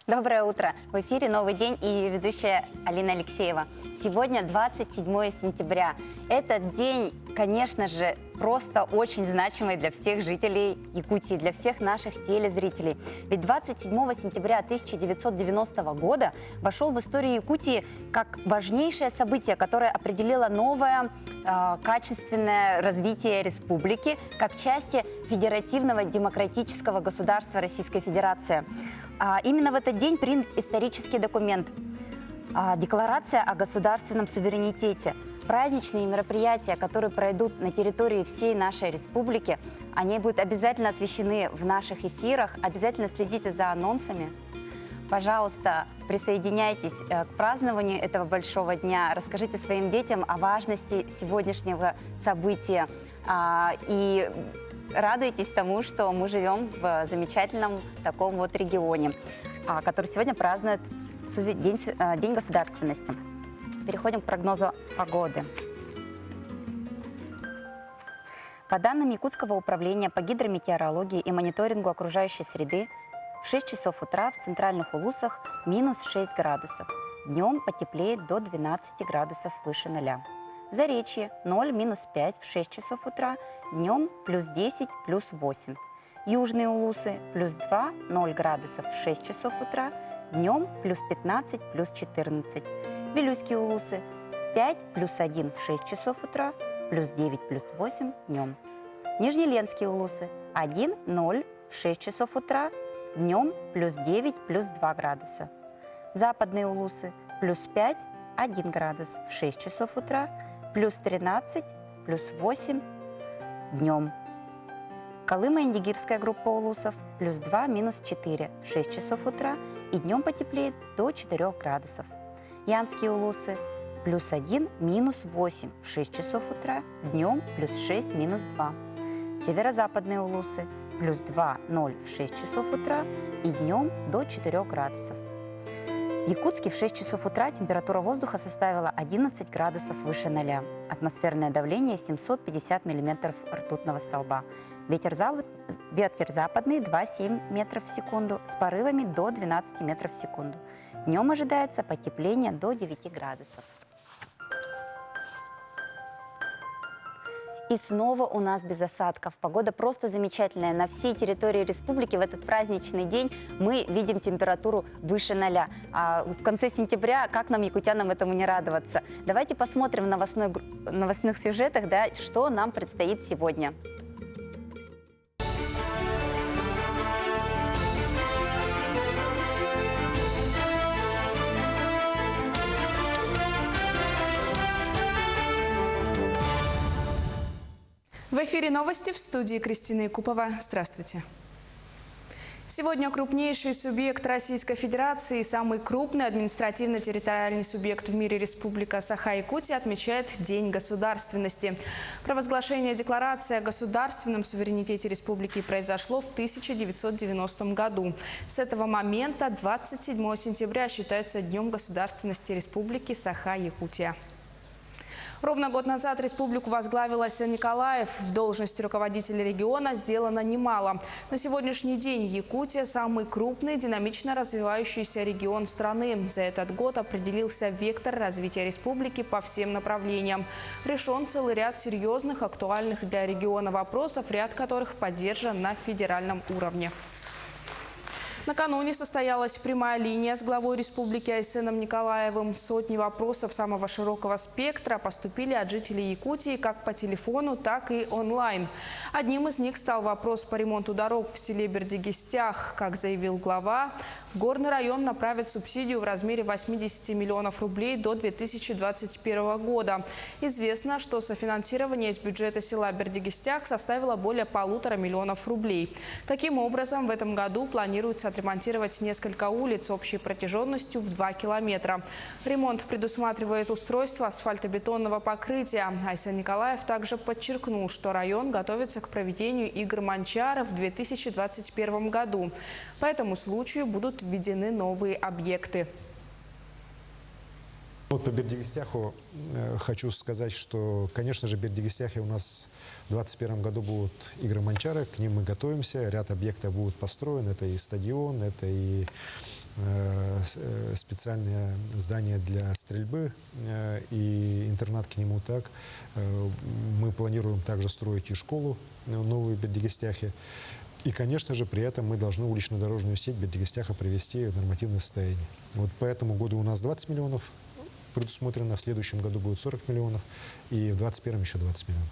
Доброе утро! В эфире «Новый день» и ведущая Алина Алексеева. Сегодня 27 сентября. Этот день, конечно же, просто очень значимый для всех жителей Якутии, для всех наших телезрителей. Ведь 27 сентября 1990 года вошел в историю Якутии как важнейшее событие, которое определило новое качественное развитие республики как части федеративного демократического государства Российской Федерации. Именно в этот день принят исторический документ «Декларация о государственном суверенитете». Праздничные мероприятия, которые пройдут на территории всей нашей республики, они будут обязательно освещены в наших эфирах. Обязательно следите за анонсами. Пожалуйста, присоединяйтесь к празднованию этого большого дня. Расскажите своим детям о важности сегодняшнего события. И радуйтесь тому, что мы живем в замечательном таком вот регионе, который сегодня празднует День государственности. Переходим к прогнозу погоды. По данным Якутского управления по гидрометеорологии и мониторингу окружающей среды, в 6 часов утра в центральных Улусах минус 6 градусов. Днем потеплеет до 12 градусов выше нуля. В Заречье 0-5 в 6 часов утра, днем плюс 10, плюс 8. Южные Улусы плюс 2, 0 градусов в 6 часов утра, днем плюс 15, плюс 14. Вилюйские Улусы 5 плюс 1 в 6 часов утра, плюс 9 плюс 8 днем. Нижнеленские Улусы 1, 0 в 6 часов утра, днем плюс 9 плюс 2 градуса. Западные Улусы плюс 5, 1 градус в 6 часов утра, плюс 13, плюс 8 днем. Колымо-Индигирская группа улусов плюс 2, минус 4 в 6 часов утра и днем потеплеет до 4 градусов. Янские улусы плюс 1, минус 8 в 6 часов утра, днем плюс 6, минус 2. Северо-западные улусы плюс 2, 0 в 6 часов утра и днем до 4 градусов. В Якутске в 6 часов утра температура воздуха составила 11 градусов выше нуля. Атмосферное давление 750 миллиметров ртутного столба. Ветер западный 2,7 метров в секунду с порывами до 12 метров в секунду. Днем ожидается потепление до 9 градусов. И снова у нас без осадков. Погода просто замечательная. На всей территории республики в этот праздничный день мы видим температуру выше нуля. А в конце сентября, как нам, якутянам, этому не радоваться? Давайте посмотрим в новостных сюжетах, что нам предстоит сегодня. В эфире новости, в студии Кристина Якупова. Здравствуйте. Сегодня крупнейший субъект Российской Федерации и самый крупный административно-территориальный субъект в мире Республика Саха-Якутия отмечает День государственности. Провозглашение Декларации о государственном суверенитете республики произошло в 1990 году. С этого момента 27 сентября считается Днем государственности Республики Саха-Якутия. Ровно год назад республику возглавил Айсен Николаев. В должности руководителя региона сделано немало. На сегодняшний день Якутия – самый крупный, динамично развивающийся регион страны. За этот год определился вектор развития республики по всем направлениям. Решен целый ряд серьезных, актуальных для региона вопросов, ряд которых поддержан на федеральном уровне. Накануне состоялась прямая линия с главой республики Айсеном Николаевым. Сотни вопросов самого широкого спектра поступили от жителей Якутии как по телефону, так и онлайн. Одним из них стал вопрос по ремонту дорог в селе Бердигистях. Как заявил глава, в горный район направят субсидию в размере 80 миллионов рублей до 2021 года. Известно, что софинансирование из бюджета села Бердигистях составило более 1,5 миллиона рублей. Таким образом, в этом году планируется отремонтировать несколько улиц общей протяженностью в 2 километра. Ремонт предусматривает устройство асфальтобетонного покрытия. Айсен Николаев также подчеркнул, что район готовится к проведению игр Манчара в 2021 году. По этому случаю будут введены новые объекты. Вот по Бердигистяху хочу сказать, что, конечно же, в Бердигистяхе у нас в 2021 году будут игры Манчара, к ним мы готовимся, ряд объектов будут построены, это и стадион, это и специальное здание для стрельбы и интернат к нему. Так мы планируем также строить и школу новую в Бердигестяхе. И, конечно же, при этом мы должны улично-дорожную сеть Бердигестяха привести в нормативное состояние. Вот по этому году у нас 20 миллионов предусмотрено, в следующем году будет 40 миллионов, и в 2021 еще 20 миллионов.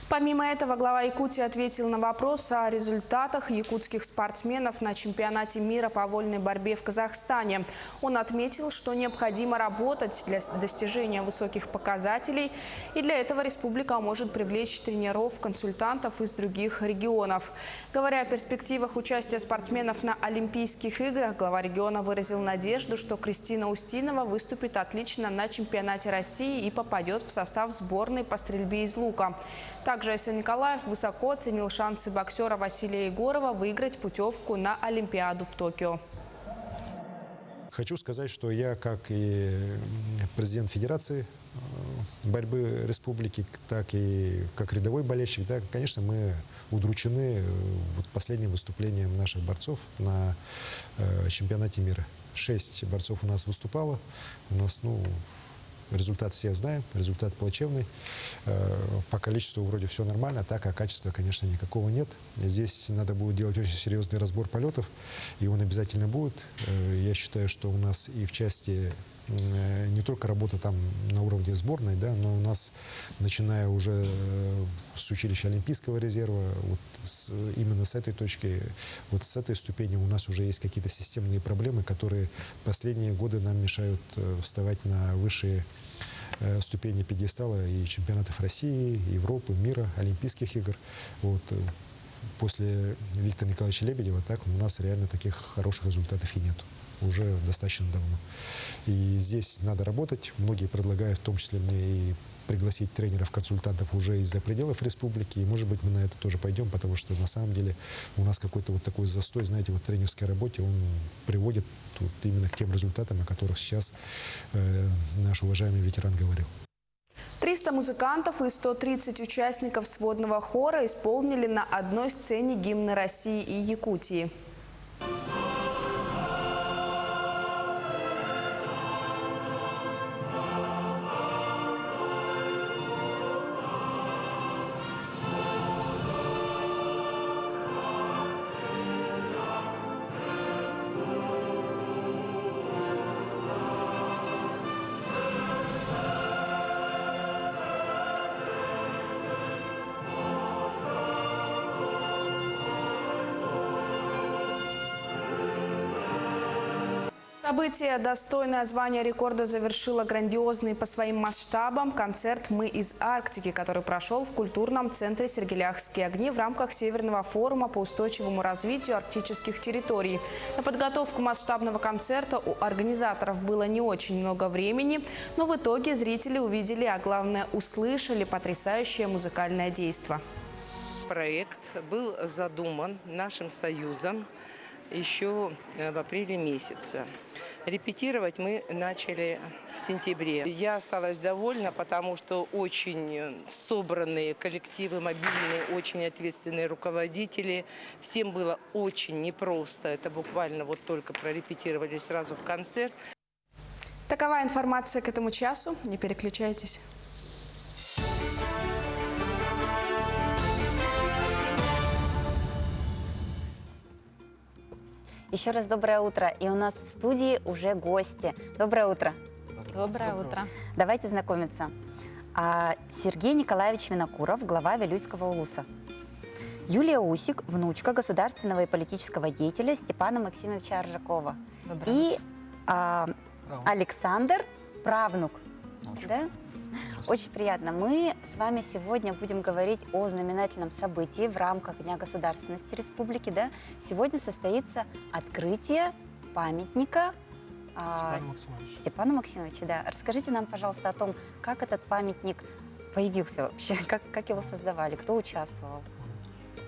Помимо этого, глава Якутии ответил на вопрос о результатах якутских спортсменов на чемпионате мира по вольной борьбе в Казахстане. Он отметил, что необходимо работать для достижения высоких показателей, и для этого республика может привлечь тренеров, консультантов из других регионов. Говоря о перспективах участия спортсменов на Олимпийских играх, глава региона выразил надежду, что Кристина Устинова выступит отлично на чемпионате России и попадет в состав сборной по стрельбе из лука. Также С.Н. Николаев высоко оценил шансы боксера Василия Егорова выиграть путевку на Олимпиаду в Токио. Хочу сказать, что я, как и президент Федерации борьбы республики, так и как рядовой болельщик, да, конечно, мы удручены вот последним выступлением наших борцов на чемпионате мира. 6 борцов у нас выступало. У нас, результат все знаем, результат плачевный. По количеству вроде все нормально, так, а качества, конечно, никакого нет. Здесь надо будет делать очень серьезный разбор полетов, и он обязательно будет. Я считаю, что у нас и в части не только работа там на уровне сборной, да, но у нас, начиная уже с училища Олимпийского резерва, вот именно с этой точки, вот с этой ступени у нас уже есть какие-то системные проблемы, которые последние годы нам мешают вставать на высшие ступени пьедестала и чемпионатов России, Европы, мира, Олимпийских игр. Вот. После Виктора Николаевича Лебедева так у нас реально таких хороших результатов и нет. Уже достаточно давно. И здесь надо работать. Многие предлагают, в том числе мне, и пригласить тренеров-консультантов уже из-за пределов республики. И, может быть, мы на это тоже пойдем, потому что, на самом деле, у нас какой-то вот такой застой, знаете, вот в тренерской работе, он приводит вот именно к тем результатам, о которых сейчас наш уважаемый ветеран говорил. 300 музыкантов и 130 участников сводного хора исполнили на одной сцене гимны России и Якутии. Событие, достойное звания рекорда, завершило грандиозный по своим масштабам концерт «Мы из Арктики», который прошел в культурном центре «Сергеляхские огни» в рамках Северного форума по устойчивому развитию арктических территорий. На подготовку масштабного концерта у организаторов было не очень много времени, но в итоге зрители увидели, а главное услышали потрясающее музыкальное действо. Проект был задуман нашим союзом еще в апреле месяце. Репетировать мы начали в сентябре. Я осталась довольна, потому что очень собранные коллективы, мобильные, очень ответственные руководители. Всем было очень непросто. Это буквально вот только прорепетировали сразу в концерт. Такова информация к этому часу. Не переключайтесь. Еще раз доброе утро. И у нас в студии уже гости. Доброе утро. Доброе утро. Давайте знакомиться. Сергей Николаевич Винокуров, глава Вилюйского улуса. Юлия Усик, внучка государственного и политического деятеля Степана Максимовича Аржакова. И Александр, правнук. Да? Очень приятно. Мы с вами сегодня будем говорить о знаменательном событии в рамках Дня государственности республики. Да? Сегодня состоится открытие памятника Степану Максимовичу. Да. Расскажите нам, пожалуйста, о том, как этот памятник появился вообще, как его создавали, кто участвовал.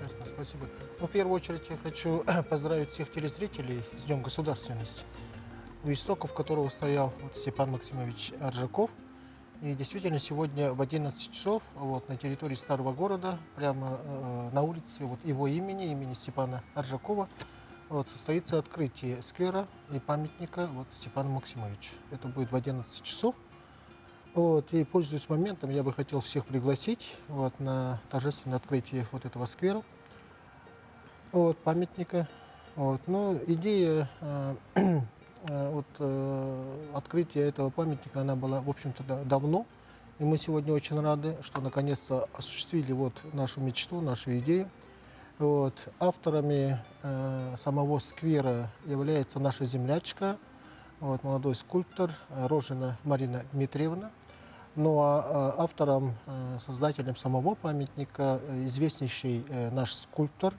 Ясно, спасибо. В первую очередь я хочу поздравить всех телезрителей с Днем государственности, у истоков которого стоял Степан Максимович Аржаков. И действительно, сегодня в 11 часов на территории старого города, прямо на улице его имени Степана Аржакова, вот, состоится открытие сквера и памятника вот, Степану Максимовичу. Это будет в 11 часов. Вот, и, пользуясь моментом, я бы хотел всех пригласить вот, на торжественное открытие вот этого сквера, вот, памятника. Вот. Ну, идея открытия этого памятника, она была, в общем-то, давно. И мы сегодня очень рады, что наконец-то осуществили вот нашу мечту, нашу идею. Вот. Авторами самого сквера является наша землячка, вот, молодой скульптор Рожина Марина Дмитриевна. Ну а автором, создателем самого памятника известнейший наш скульптор,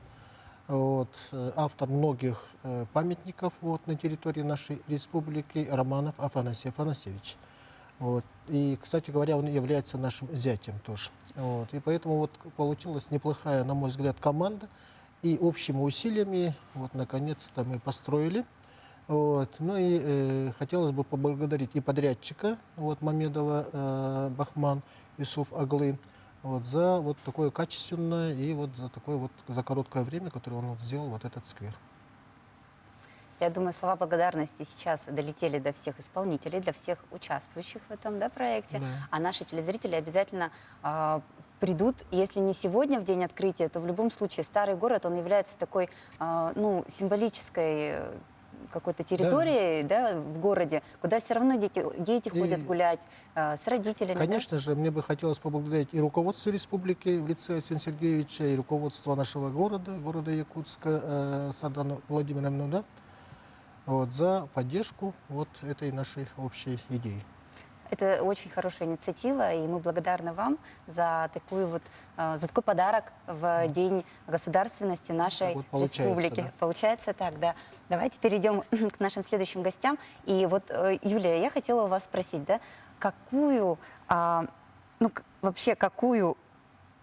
вот, автор многих памятников вот, на территории нашей республики Романов Афанасий Афанасьевич. Вот. И, кстати говоря, он является нашим зятем тоже. Вот. И поэтому вот получилась неплохая, на мой взгляд, команда. И общими усилиями, вот, наконец-то мы построили. Вот. Ну и хотелось бы поблагодарить и подрядчика, вот, Мамедова Бахман Юсуф Аглы, вот, за вот такое качественное и вот за такое вот за короткое время, которое он вот сделал вот этот сквер. Я думаю, слова благодарности сейчас долетели до всех исполнителей, до всех участвующих в этом, да, проекте. Да. А наши телезрители обязательно придут, если не сегодня, в день открытия, то в любом случае старый город, он является такой, ну, символической какой-то территорией, да, в городе, куда все равно дети ходят гулять с родителями. Конечно же, мне бы хотелось поблагодарить и руководство республики в лице Арсения Сергеевича, и руководство нашего города Якутска, Садану Владимировну, да, вот, за поддержку вот этой нашей общей идеи. Это очень хорошая инициатива, и мы благодарны вам за такой подарок в День государственности нашей Вот республики. да. Получается так, да. Давайте перейдем к нашим следующим гостям. И вот, Юлия, я хотела у вас спросить, да, вообще какую,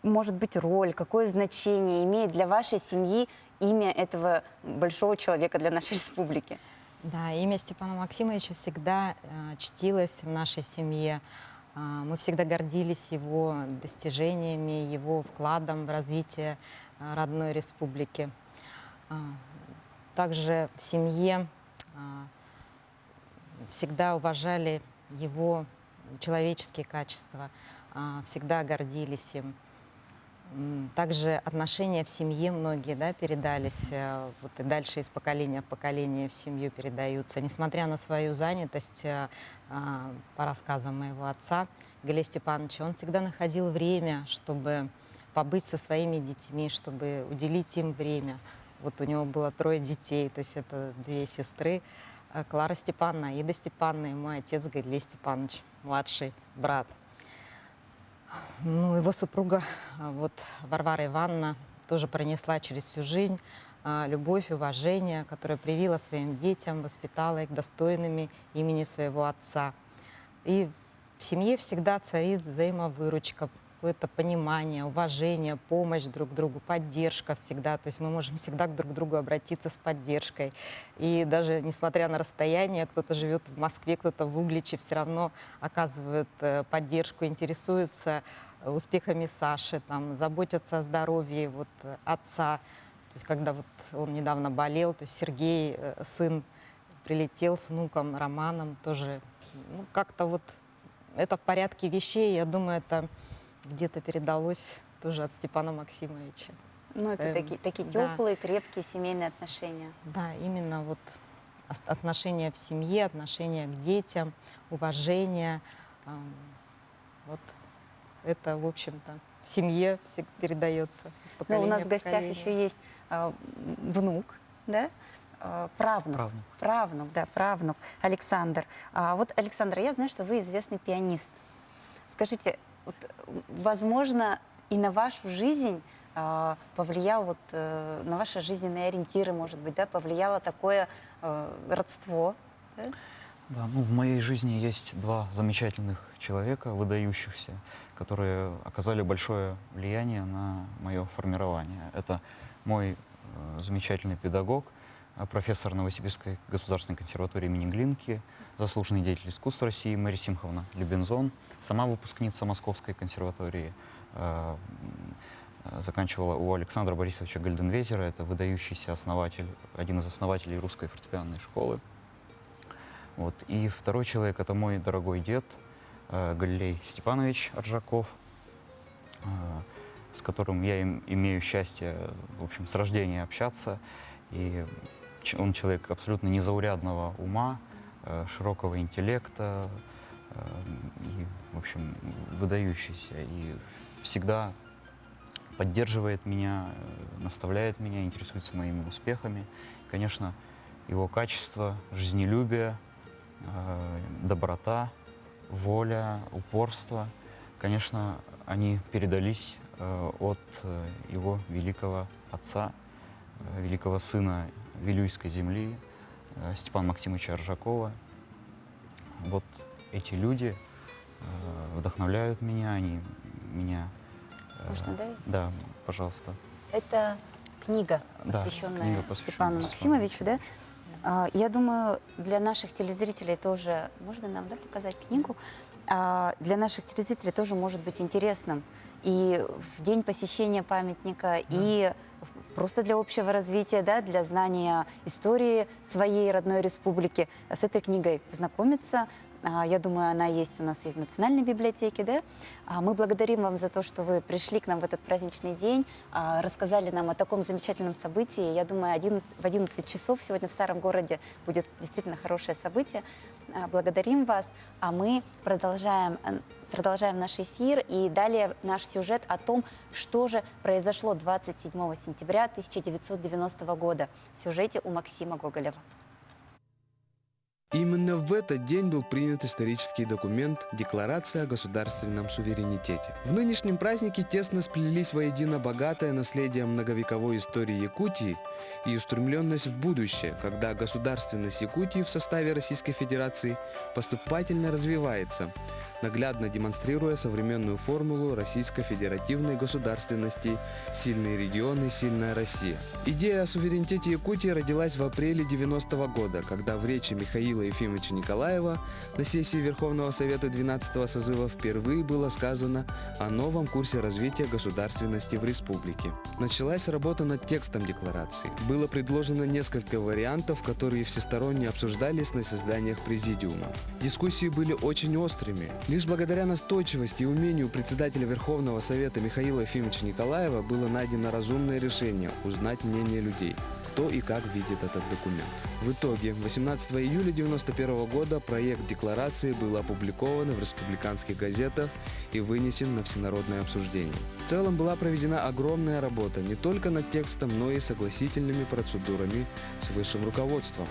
может быть, роль, какое значение имеет для вашей семьи имя этого большого человека для нашей республики? Да, имя Степана Максимовича всегда чтилось в нашей семье. Мы всегда гордились его достижениями, его вкладом в развитие родной республики. Также в семье всегда уважали его человеческие качества, всегда гордились им. Также отношения в семье многие, да, передались, вот и дальше из поколения в поколение в семью передаются. Несмотря на свою занятость, по рассказам моего отца, Галея Степановича, он всегда находил время, чтобы побыть со своими детьми, чтобы уделить им время. Вот у него было 3 детей, то есть это 2 сестры, Клара Степановна, Аида Степановна и мой отец Галея Степанович, младший брат. Ну, его супруга, вот, Варвара Ивановна, тоже пронесла через всю жизнь любовь, уважение, которое привила своим детям, воспитала их достойными имени своего отца. И в семье всегда царит взаимовыручка, какое-то понимание, уважение, помощь друг другу, поддержка всегда. То есть мы можем всегда друг к другу обратиться с поддержкой. И даже несмотря на расстояние, кто-то живет в Москве, кто-то в Угличе, все равно оказывают поддержку, интересуются успехами Саши, там, заботятся о здоровье вот, отца. То есть когда вот он недавно болел, то есть Сергей, сын, прилетел с внуком Романом, тоже, ну, как-то вот это в порядке вещей. Я думаю, это где-то передалось тоже от Степана Максимовича. Ну, это такие Да. теплые, крепкие семейные отношения. Да, именно вот отношения в семье, отношения к детям, уважение. Вот это, в общем-то, в семье передается из Но поколения у нас в в гостях поколение. еще есть внук, да? Правнук Александр. Вот, Александр, я знаю, что вы известный пианист. Скажите, вот, возможно, и на вашу жизнь повлиял, вот, на ваши жизненные ориентиры, может быть, да, повлияло такое родство? Да? Да, ну, в моей жизни есть 2 замечательных человека, выдающихся, которые оказали большое влияние на мое формирование. Это мой замечательный педагог, профессор Новосибирской государственной консерватории имени Глинки, заслуженный деятель искусства России Мария Симховна Лебензон, сама выпускница Московской консерватории, заканчивала у Александра Борисовича Гальденвезера. Это выдающийся основатель, один из основателей русской фортепианной школы. Вот. И второй человек — это мой дорогой дед Галилей Степанович Аржаков, с которым я имею счастье, в общем, с рождения общаться. И он человек абсолютно незаурядного ума, широкого интеллекта и, в общем, выдающийся. И всегда поддерживает меня, наставляет меня, интересуется моими успехами. Конечно, его качество, жизнелюбие, доброта, воля, упорство, конечно, они передались от его великого отца, великого сына Вилюйской земли, Степана Максимовича Аржакова. Вот эти люди вдохновляют меня, они меня... Можно, да? Да, пожалуйста. Это книга, Да, посвященная книга, посвященная Степану Степану Максимовичу, да? Я думаю, для наших телезрителей тоже... Можно нам, да, показать книгу? Для наших телезрителей тоже может быть интересным. И в день посещения памятника, и просто для общего развития, да, для знания истории своей родной республики с этой книгой познакомиться. Я думаю, она есть у нас и в Национальной библиотеке, да? Мы благодарим вам за то, что вы пришли к нам в этот праздничный день, рассказали нам о таком замечательном событии. Я думаю, в 11 часов сегодня в Старом городе будет действительно хорошее событие. Благодарим вас, а мы продолжаем наш эфир. И далее наш сюжет о том, что же произошло 27 сентября 1990 года в сюжете у Максима Гоголева. Именно в этот день был принят исторический документ «Декларация о государственном суверенитете». В нынешнем празднике тесно сплелись воедино богатое наследие многовековой истории Якутии и устремленность в будущее, когда государственность Якутии в составе Российской Федерации поступательно развивается, наглядно демонстрируя современную формулу российской федеративной государственности «Сильные регионы, сильная Россия». Идея о суверенитете Якутии родилась в апреле 90-го года, когда в речи Михаила Ефимовича Николаева на сессии Верховного Совета 12-го созыва впервые было сказано о новом курсе развития государственности в республике. Началась работа над текстом декларации. Было предложено несколько вариантов, которые всесторонне обсуждались на заседаниях Президиума. Дискуссии были очень острыми. Лишь благодаря настойчивости и умению председателя Верховного Совета Михаила Ефимовича Николаева было найдено разумное решение узнать мнение людей, кто и как видит этот документ. В итоге, 18 июля 1991 года проект декларации был опубликован в республиканских газетах и вынесен на всенародное обсуждение. В целом была проведена огромная работа не только над текстом, но и согласительными процедурами с высшим руководством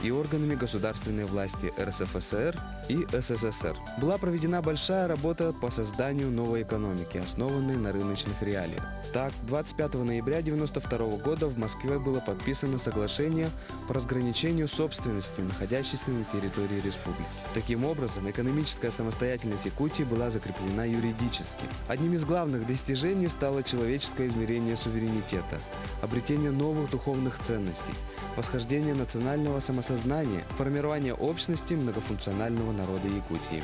и органами государственной власти РСФСР и СССР. Была проведена большая работа по созданию новой экономики, основанной на рыночных реалиях. Так, 25 ноября 1992 года в Москве было подписано соглашение по разграничению собственности, находящейся на территории республики. Таким образом, экономическая самостоятельность Якутии была закреплена юридически. Одним из главных достижений стало человеческое измерение суверенитета, обретение новых духовных ценностей, восхождение национального самосознания, формирование общности многофункционального народа Якутии.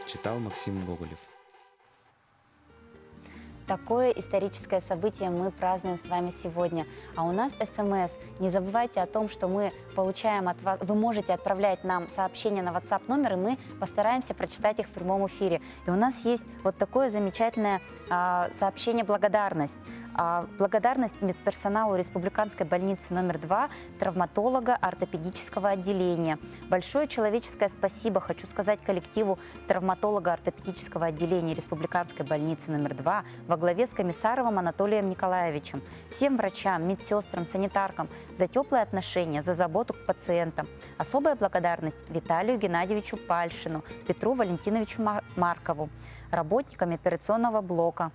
Читал Максим Гоголев. Такое историческое событие мы празднуем с вами сегодня. А у нас СМС. Не забывайте о том, что мы получаем от вас... Вы можете отправлять нам сообщения на WhatsApp номер, и мы постараемся прочитать их в прямом эфире. И у нас есть вот такое замечательное сообщение «Благодарность». Благодарность медперсоналу Республиканской больницы номер 2, травматолога ортопедического отделения. Большое человеческое спасибо хочу сказать коллективу травматолога ортопедического отделения Республиканской больницы номер 2 во главе с Комиссаровым Анатолием Николаевичем, всем врачам, медсестрам, санитаркам за теплые отношения, за заботу к пациентам. Особая благодарность Виталию Геннадьевичу Пальшину, Петру Валентиновичу Маркову, работникам операционного блока,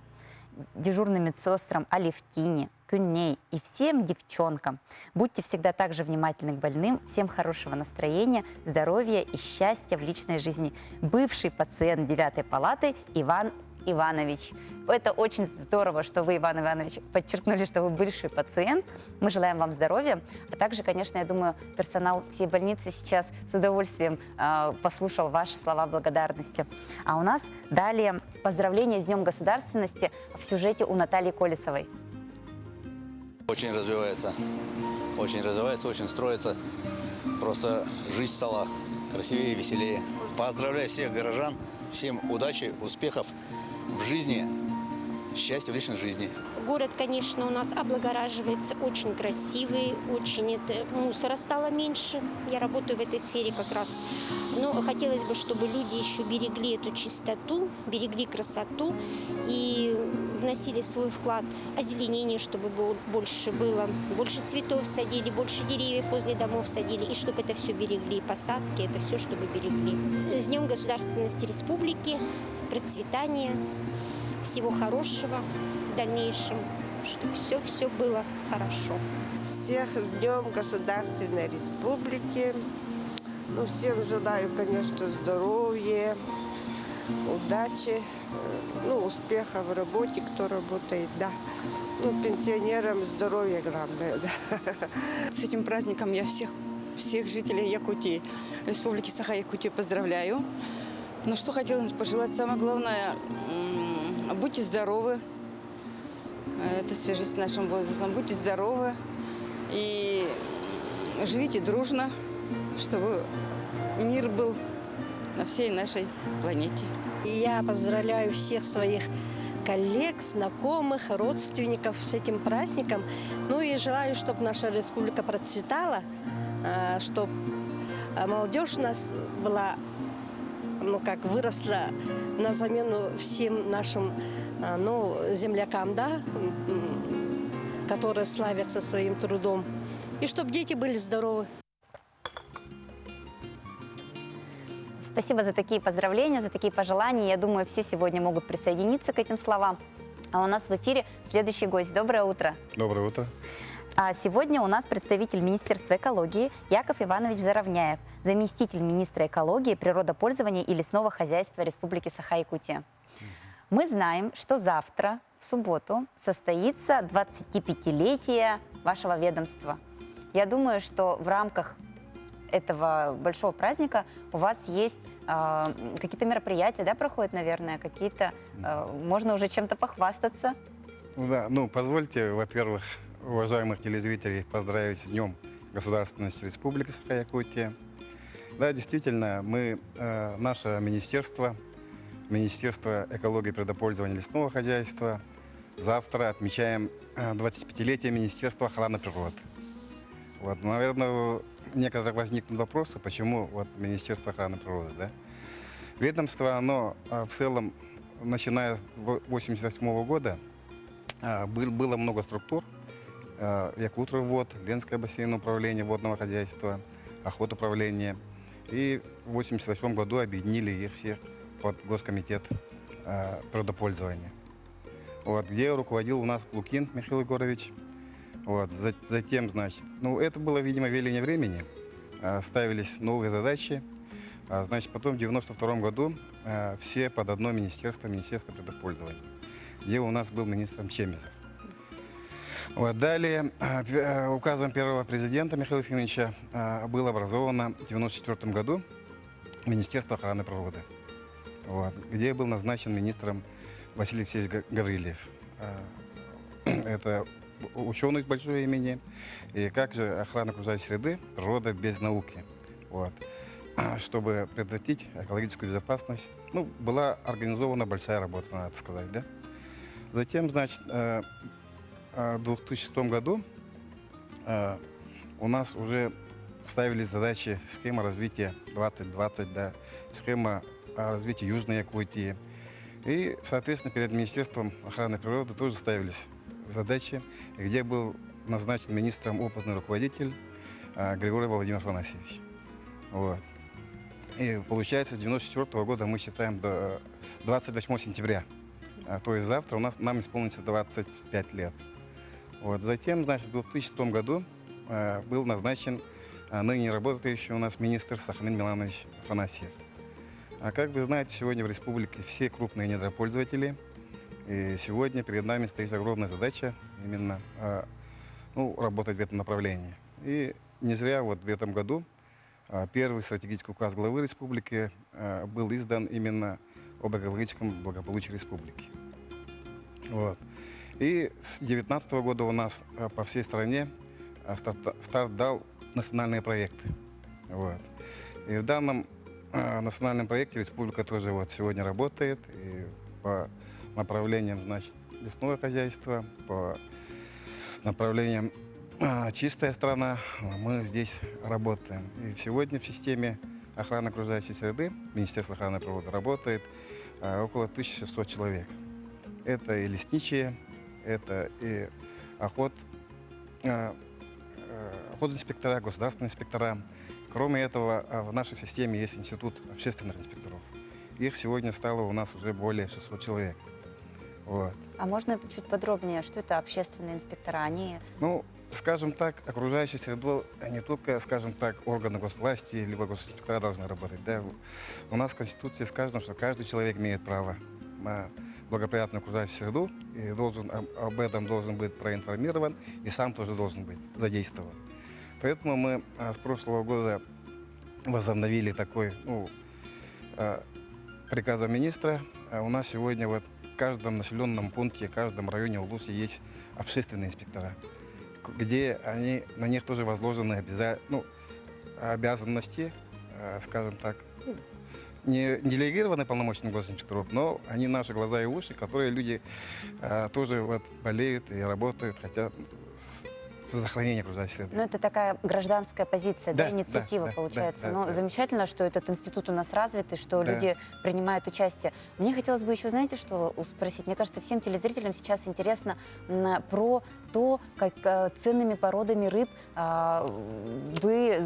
дежурным медсестрам Алевтине, Кюнней и всем девчонкам. Будьте всегда также внимательны к больным. Всем хорошего настроения, здоровья и счастья в личной жизни. Бывший пациент 9-й палаты Иван Иванович. Это очень здорово, что вы, Иван Иванович, подчеркнули, что вы бывший пациент. Мы желаем вам здоровья. А также, конечно, я думаю, персонал всей больницы сейчас с удовольствием послушал ваши слова благодарности. А у нас далее поздравления с Днем государственности в сюжете у Натальи Колесовой. Очень развивается, очень строится. Просто жизнь стала красивее и веселее. Поздравляю всех горожан, всем удачи, успехов в жизни, счастья в личной жизни. Город, конечно, у нас облагораживается, очень красивый, очень мусора стало меньше. Я работаю в этой сфере как раз. Но хотелось бы, чтобы люди еще берегли эту чистоту, берегли красоту и вносили свой вклад в озеленение, чтобы больше было, больше цветов садили, больше деревьев возле домов садили, и чтобы это все берегли, посадки, это все, чтобы берегли. С Днем государственности республики, процветания, всего хорошего в дальнейшем, чтобы все было хорошо. Всех с Днем Государственной Республики. Ну, всем желаю, конечно, здоровья, удачи, успеха в работе, кто работает, да. Пенсионерам здоровья главное, да. С этим праздником я всех жителей Якутии, Республики Саха-Якутия поздравляю. Но что хотелось пожелать, самое главное, будьте здоровы. Это в связи с нашим возрастом. Будьте здоровы и живите дружно, чтобы мир был на всей нашей планете. Я поздравляю всех своих коллег, знакомых, родственников с этим праздником. Ну и желаю, чтобы наша республика процветала, чтобы молодежь у нас была, выросла на замену всем нашим землякам, да, которые славятся своим трудом. И чтобы дети были здоровы. Спасибо за такие поздравления, за такие пожелания. Я думаю, все сегодня могут присоединиться к этим словам. А у нас в эфире следующий гость. Доброе утро. Доброе утро. А сегодня у нас представитель Министерства экологии Яков Иванович Заровняев, заместитель министра экологии, природопользования и лесного хозяйства Республики Саха-Якутия. Мы знаем, что завтра, в субботу, состоится 25-летие вашего ведомства. Я думаю, что в рамках этого большого праздника у вас есть какие-то мероприятия, да, проходят, наверное, какие-то, можно уже чем-то похвастаться. Да, позвольте, во-первых, уважаемых телезрителей поздравить с Днем государственности Республики Саха-Якутия. Да, действительно, наше министерство экологии и природопользования лесного хозяйства, завтра отмечаем 25-летие Министерства охраны природы. Наверное, у некоторых возникнут вопросы, почему Министерство охраны природы. Да? Ведомство, оно в целом, начиная с 1988 года, было много структур. Якутрвод, Ленское бассейновое управление водного хозяйства, охотуправление. И в 1988 году объединили их всех под Госкомитет природопользования. Где руководил у нас Лукин Михаил Егорович. Затем, это было, видимо, веление времени. Ставились новые задачи. Потом в 1992 году все под одно министерство природопользования, где у нас был министром Чемизов. Далее, указом первого президента Михаила Ефимовича было образовано в 1994 году Министерство охраны природы, где был назначен министром Василий Алексеевич Гаврилиев. Это ученый с большое имени. И как же охрана окружающей среды, природа без науки. Чтобы предотвратить экологическую безопасность, была организована большая работа, надо сказать. Да? Затем, в 2006 году у нас уже ставились задачи схема развития 2020, да, схема развития Южной Якутии. И, соответственно, перед Министерством охраны природы тоже ставились задачи, где был назначен министром опытный руководитель Григорий Владимирович Афанасьевич. И получается, с 1994 года мы считаем до 28 сентября. То есть завтра нам исполнится 25 лет. Затем, в 2006 году был назначен ныне работающий у нас министр Сахамин Миланович Афанасьев. А как вы знаете, сегодня в республике все крупные недропользователи. И сегодня перед нами стоит огромная задача именно работать в этом направлении. И не зря вот в этом году первый стратегический указ главы республики был издан именно об экологическом благополучии республики. Вот. И с 2019 года у нас по всей стране старт дал национальные проекты. Вот. И в данном национальном проекте республика тоже вот сегодня работает и по направлениям, значит, лесное хозяйство, по направлениям чистая страна, мы здесь работаем. И сегодня в системе охраны окружающей среды Министерство охраны природы работает около 1600 человек. Это и лесничие, это и охотинспектора, государственные инспектора. Кроме этого, в нашей системе есть институт общественных инспекторов. Их сегодня стало у нас уже более 600 человек. Вот. А можно чуть подробнее, что это общественные инспектора? Они... Ну, скажем так, окружающую среду не только, скажем так, органы госвласти либо госинспектора должны работать. Да? У нас в Конституции сказано, что каждый человек имеет право на благоприятную окружающую среду и об этом должен быть проинформирован и сам тоже должен быть задействован. Поэтому мы с прошлого года возобновили такой приказом министра. У нас сегодня вот в каждом населенном пункте, в каждом районе Улуса есть общественные инспектора, где на них тоже возложены обязанности, скажем так, не делегированы полномочным госинспекторов, но они наши глаза и уши, которые люди тоже вот болеют и работают, хотят за сохранение окружающей среды. Ну, это такая гражданская позиция, да, инициатива получается. Но замечательно, что этот институт у нас развит и что люди принимают участие. Мне хотелось бы еще, знаете, что спросить? Мне кажется, всем телезрителям сейчас интересно про то, как ценными породами рыб вы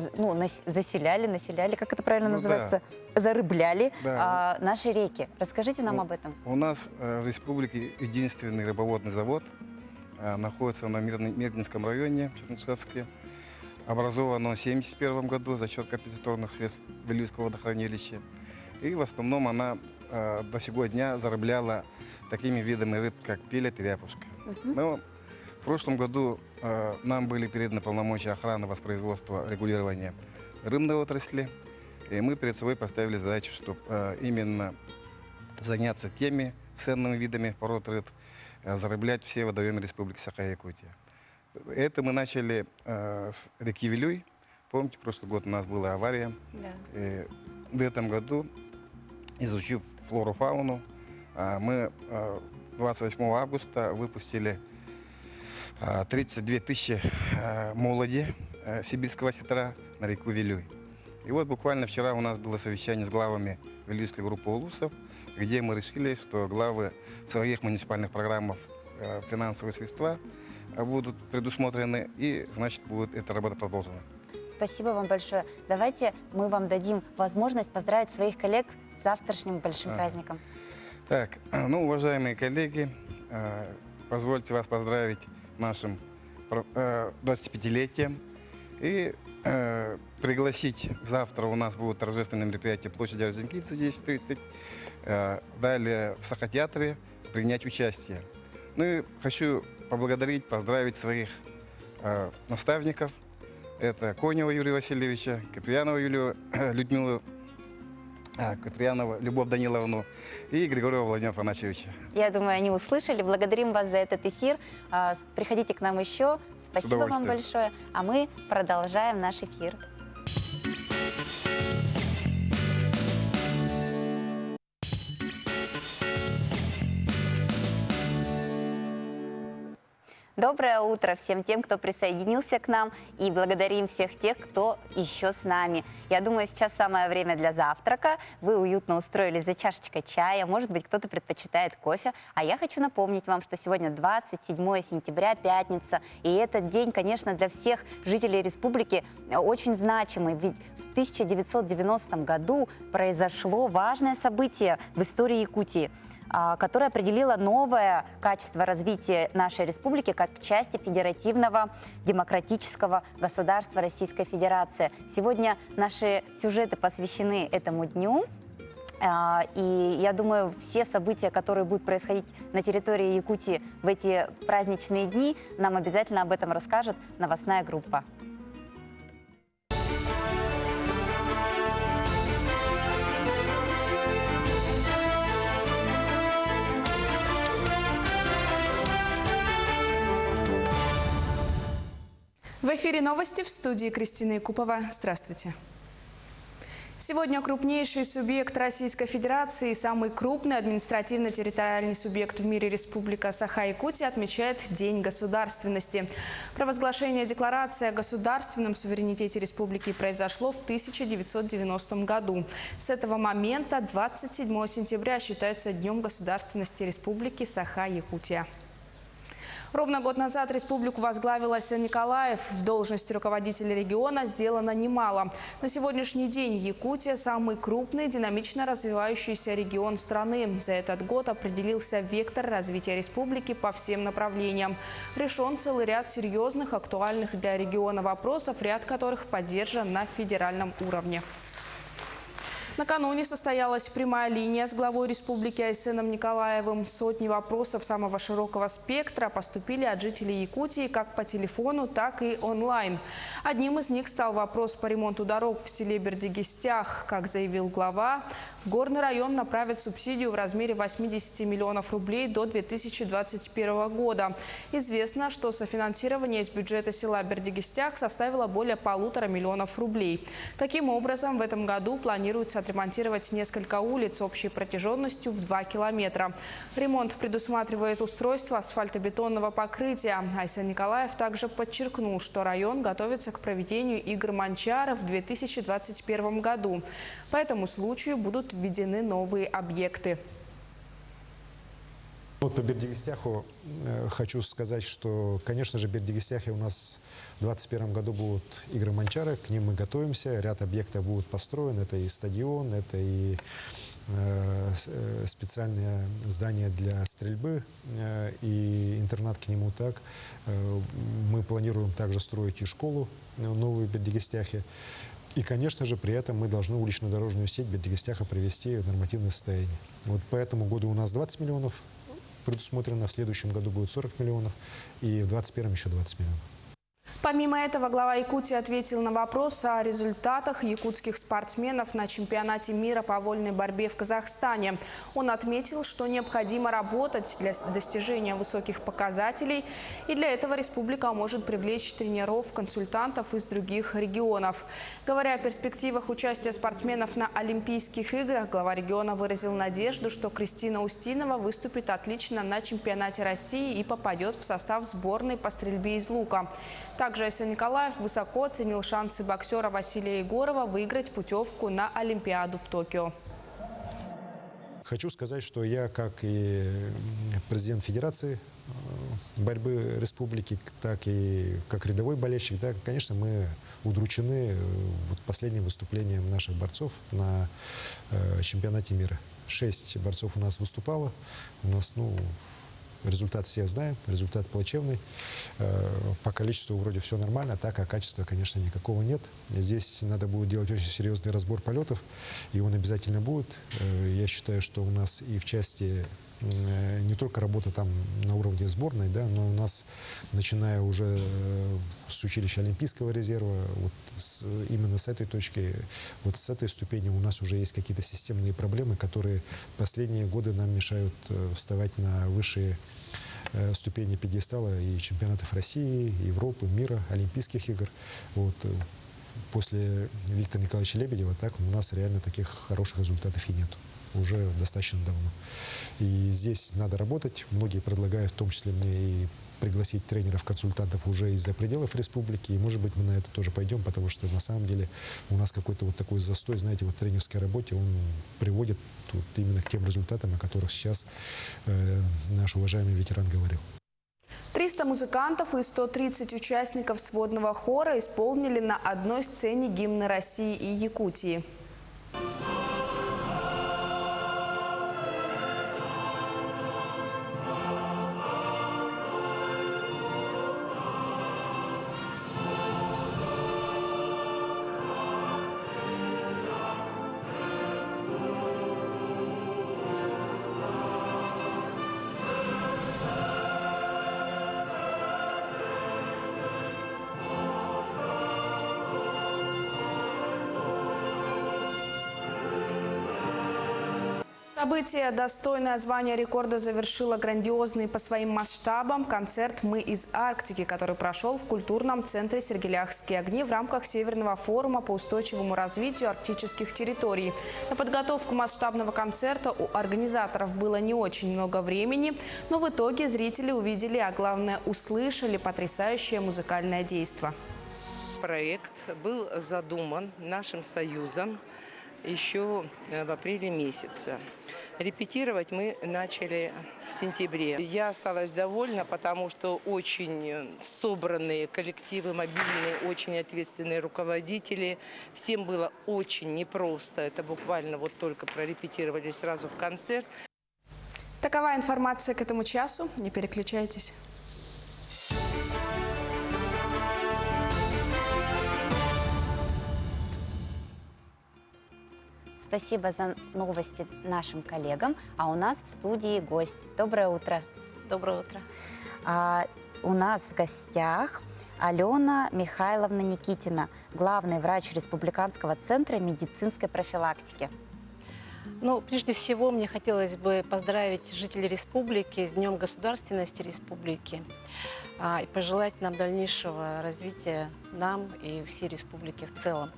населяли, как это правильно называется? Зарыбляли наши реки. Расскажите нам об этом. У нас в республике единственный рыбоводный завод находится на Мирнинском районе, Чернышевске. Образован он в 1971 году за счет компенсаторных средств Вилюйского водохранилища. И в основном она до сего дня зарабляла такими видами рыб, как пелет и ряпушка. Но в прошлом году нам были переданы полномочия охраны, воспроизводства, регулирования рыбной отрасли. И мы перед собой поставили задачу, чтобы именно заняться теми ценными видами пород рыб, зарыблять все водоемы Республики Саха-Якутия. Это мы начали с реки Вилюй. Помните, в прошлый год у нас была авария. И в этом году, изучив флору-фауну, мы 28 августа выпустили 32 тысячи молоди сибирского осетра на реку Вилюй. И вот буквально вчера у нас было совещание с главами Вилюйской группы улусов, где мы решили, что главы в своих муниципальных программах финансовые средства будут предусмотрены, и, значит, будет эта работа продолжена. Спасибо вам большое. Давайте мы вам дадим возможность поздравить своих коллег с завтрашним большим праздником. Так, уважаемые коллеги, позвольте вас поздравить нашим 25-летием и пригласить. Завтра у нас будет торжественное мероприятие площади Орджоникидзе 10:30. Далее в Саха-театре принять участие. Ну и хочу поблагодарить, поздравить своих наставников. Это Конева Юрия Васильевича, Киприянова Людмилу, Киприянова Любовь Даниловну и Григорьева Владимира Панасьевича. Я думаю, они услышали. Благодарим вас за этот эфир. Приходите к нам еще. Спасибо вам большое. А мы продолжаем наш эфир. Доброе утро всем тем, кто присоединился к нам, и благодарим всех тех, кто еще с нами. Я думаю, сейчас самое время для завтрака. Вы уютно устроились за чашечкой чая, может быть, кто-то предпочитает кофе. А я хочу напомнить вам, что сегодня 27 сентября, пятница, и этот день, конечно, для всех жителей республики очень значимый, ведь в 1990 году произошло важное событие в истории Якутии, которое определило новое качество развития нашей республики как части федеративного демократического государства Российской Федерации. Сегодня наши сюжеты посвящены этому дню. И я думаю, все события, которые будут происходить на территории Якутии в эти праздничные дни, нам обязательно об этом расскажет новостная группа. В эфире новости, в студии Кристина Якупова. Здравствуйте. Сегодня крупнейший субъект Российской Федерации, самый крупный административно-территориальный субъект в мире Республика Саха-Якутия отмечает День государственности. Провозглашение декларации о государственном суверенитете республики произошло в 1990 году. С этого момента 27 сентября считается Днем государственности Республики Саха-Якутия. Ровно год назад республику возглавил Айсен Николаев. В должности руководителя региона сделано немало. На сегодняшний день Якутия – самый крупный, динамично развивающийся регион страны. За этот год определился вектор развития республики по всем направлениям. Решен целый ряд серьезных, актуальных для региона вопросов, ряд которых поддержан на федеральном уровне. Накануне состоялась прямая линия с главой республики Айсеном Николаевым. Сотни вопросов самого широкого спектра поступили от жителей Якутии как по телефону, так и онлайн. Одним из них стал вопрос по ремонту дорог в селе Бердигистях. Как заявил глава, в горный район направят субсидию в размере 80 миллионов рублей до 2021 года. Известно, что софинансирование из бюджета села Бердигистях составило более 1,5 миллиона рублей. Таким образом, в этом году планируется отремонтировать несколько улиц общей протяженностью в 2 километра. Ремонт предусматривает устройство асфальтобетонного покрытия. Айсен Николаев также подчеркнул, что район готовится к проведению игр Манчара в 2021 году. По этому случаю будут введены новые объекты. Вот по Бердигистяху хочу сказать, что, конечно же, в Бердигистяхе у нас в 2021 году будут игры Манчара, к ним мы готовимся, ряд объектов будут построены, это и стадион, это и специальное здание для стрельбы и интернат к нему так. Мы планируем также строить и школу новую в Бердигистяхе. И, конечно же, при этом мы должны улично-дорожную сеть Бердигистяха привести в нормативное состояние. Вот по этому году у нас 20 миллионов предусмотрено, в следующем году будет 40 миллионов и в 2021 еще 20 миллионов. Помимо этого, глава Якутии ответил на вопрос о результатах якутских спортсменов на чемпионате мира по вольной борьбе в Казахстане. Он отметил, что необходимо работать для достижения высоких показателей, и для этого республика может привлечь тренеров, консультантов из других регионов. Говоря о перспективах участия спортсменов на Олимпийских играх, глава региона выразил надежду, что Кристина Устинова выступит отлично на чемпионате России и попадет в состав сборной по стрельбе из лука. Также Айсен Николаев высоко оценил шансы боксера Василия Егорова выиграть путевку на Олимпиаду в Токио. Хочу сказать, что я, как и президент Федерации борьбы республики, так и как рядовой болельщик, да, конечно, мы удручены вот последним выступлением наших борцов на чемпионате мира. 6 борцов у нас выступало. У нас, результат все знаем, результат плачевный. По количеству вроде все нормально, так, а качества, конечно, никакого нет. Здесь надо будет делать очень серьезный разбор полетов, и он обязательно будет. Я считаю, что у нас и в части не только работа там на уровне сборной, да, но у нас, начиная уже с училища Олимпийского резерва, вот именно с этой точки, вот с этой ступени у нас уже есть какие-то системные проблемы, которые последние годы нам мешают вставать на высшие ступени пьедестала и чемпионатов России, Европы, мира, Олимпийских игр. Вот. После Виктора Николаевича Лебедева так у нас реально таких хороших результатов и нет. Уже достаточно давно. И здесь надо работать. Многие предлагают, в том числе мне, и пригласить тренеров, консультантов уже из-за пределов республики. И, может быть, мы на это тоже пойдем, потому что, на самом деле, у нас какой-то вот такой застой, знаете, вот в тренерской работе, он приводит вот именно к тем результатам, о которых сейчас наш уважаемый ветеран говорил. 300 музыкантов и 130 участников сводного хора исполнили на одной сцене гимны России и Якутии. Событие, достойное звания рекорда, завершило грандиозный по своим масштабам концерт «Мы из Арктики», который прошел в культурном центре «Сергеляхские огни» в рамках Северного форума по устойчивому развитию арктических территорий. На подготовку масштабного концерта у организаторов было не очень много времени, но в итоге зрители увидели, а главное услышали потрясающее музыкальное действо. Проект был задуман нашим союзом еще в апреле месяце. Репетировать мы начали в сентябре. Я осталась довольна, потому что очень собранные коллективы, мобильные, очень ответственные руководители. Всем было очень непросто. Это буквально вот только прорепетировали сразу в концерт. Такова информация к этому часу. Не переключайтесь. Спасибо за новости нашим коллегам. А у нас в студии гость. Доброе утро. Доброе утро. У нас в гостях Алена Михайловна Никитина, главный врач Республиканского центра медицинской профилактики. Ну, прежде всего, мне хотелось бы поздравить жителей республики с Днем государственности республики и пожелать нам дальнейшего развития нам и всей республике в целом.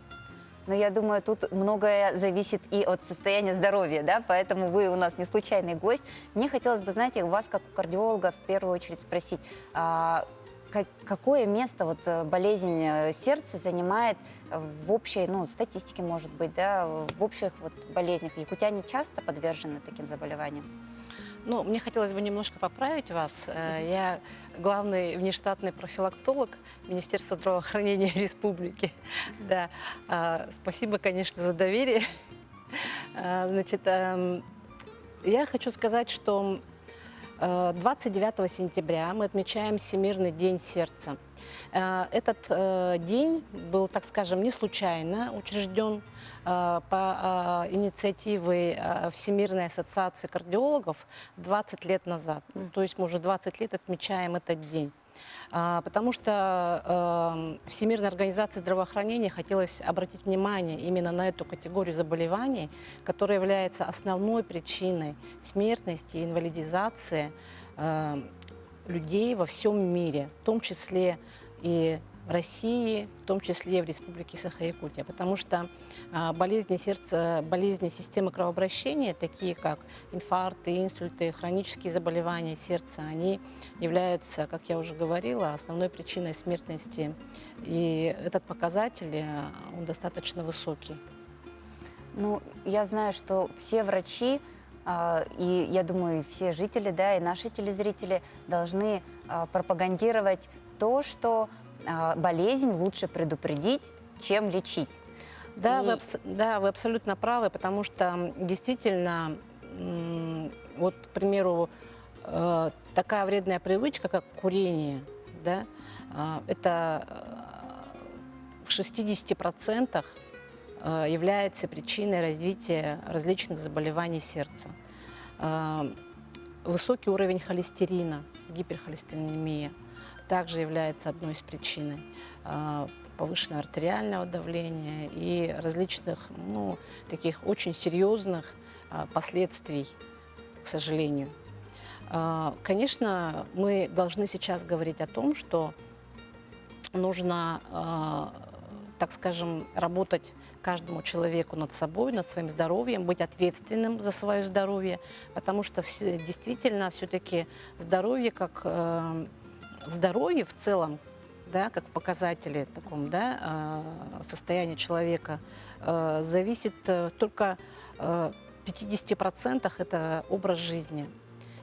Но я думаю, тут многое зависит и от состояния здоровья, да, поэтому вы у нас не случайный гость. Мне хотелось бы, знаете, у вас, как у кардиолога, в первую очередь спросить, какое место вот болезнь сердца занимает в общей, ну, статистике, может быть, да, в общих вот болезнях? Якутяне часто подвержены таким заболеваниям? Ну, мне хотелось бы немножко поправить вас. Я главный внештатный профилактолог Министерства здравоохранения республики. Да. Спасибо, конечно, за доверие. Значит, я хочу сказать, что 29 сентября мы отмечаем Всемирный день сердца. Этот день был, так скажем, не случайно учрежден по инициативе Всемирной ассоциации кардиологов 20 лет назад. То есть мы уже 20 лет отмечаем этот день. Потому что Всемирной организации здравоохранения хотелось обратить внимание именно на эту категорию заболеваний, которая является основной причиной смертности и инвалидизации людей во всем мире, в том числе и в России, в том числе и в Республике Саха-Якутия. Потому что болезни сердца, болезни системы кровообращения, такие как инфаркты, инсульты, хронические заболевания сердца, они являются, как я уже говорила, основной причиной смертности. И этот показатель, он достаточно высокий. Ну, я знаю, что все врачи, и я думаю, все жители, да, и наши телезрители должны пропагандировать то, что болезнь лучше предупредить, чем лечить. Да, вы абсолютно правы, потому что действительно, вот, к примеру, такая вредная привычка, как курение, да, это в 60% является причиной развития различных заболеваний сердца. Высокий уровень холестерина, гиперхолестеринемия, также является одной из причин повышенного артериального давления и различных, ну, таких очень серьезных последствий, к сожалению. Конечно, мы должны сейчас говорить о том, что нужно, так скажем, работать каждому человеку над собой, над своим здоровьем, быть ответственным за свое здоровье, потому что действительно все-таки здоровье как здоровье в целом, да, как в показателе таком, да, состояния человека, зависит только в 50% это образ жизни.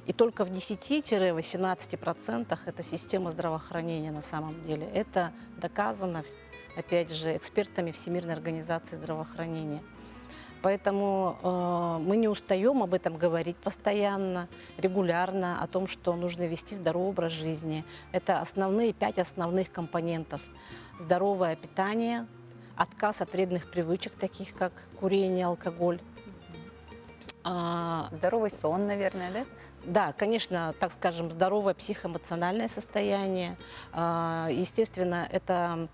И только в 10-18% это система здравоохранения на самом деле. Это доказано, опять же, экспертами Всемирной организации здравоохранения. Поэтому мы не устаем об этом говорить постоянно, регулярно, о том, что нужно вести здоровый образ жизни. Это основные 5 основных компонентов. Здоровое питание, отказ от вредных привычек, таких как курение, алкоголь, Здоровый сон, наверное, да? Да, конечно, так скажем, здоровое психоэмоциональное состояние. Естественно, это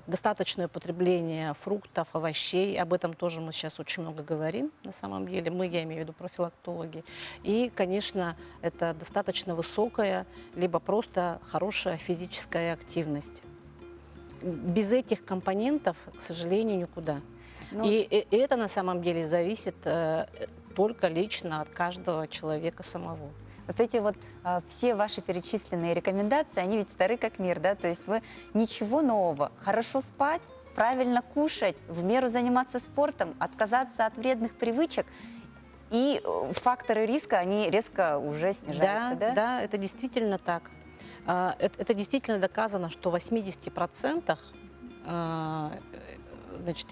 достаточное употребление фруктов, овощей. Об этом тоже мы сейчас очень много говорим, на самом деле. Я имею в виду профилактологи. И, конечно, это достаточно высокая, либо просто хорошая физическая активность. Без этих компонентов, к сожалению, никуда. И это на самом деле зависит только лично от каждого человека самого. Вот эти вот все ваши перечисленные рекомендации, они ведь стары как мир, да? То есть вы ничего нового. Хорошо спать, правильно кушать, в меру заниматься спортом, отказаться от вредных привычек. И факторы риска, они резко уже снижаются, да? Да, это действительно так. Это действительно доказано, что в 80%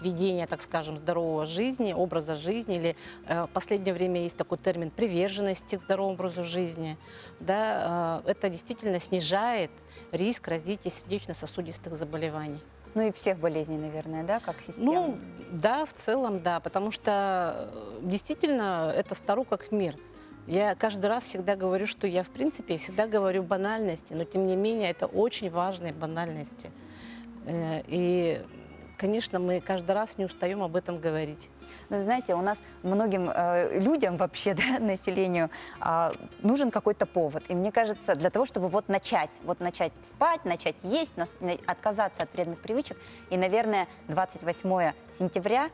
ведения, так скажем, здорового жизни, образа жизни, или в последнее время есть такой термин приверженности к здоровому образу жизни, да, это действительно снижает риск развития сердечно-сосудистых заболеваний. Ну и всех болезней, наверное, да, как система? Ну, да, в целом, да, потому что действительно это старо как мир. Я каждый раз всегда говорю, что я, в принципе, всегда говорю банальности, но, тем не менее, это очень важные банальности. И, конечно, мы каждый раз не устаем об этом говорить. Ну, знаете, у нас многим людям вообще, да, населению, нужен какой-то повод. И мне кажется, для того, чтобы вот начать спать, начать есть, отказаться от вредных привычек. И, наверное, 29 сентября,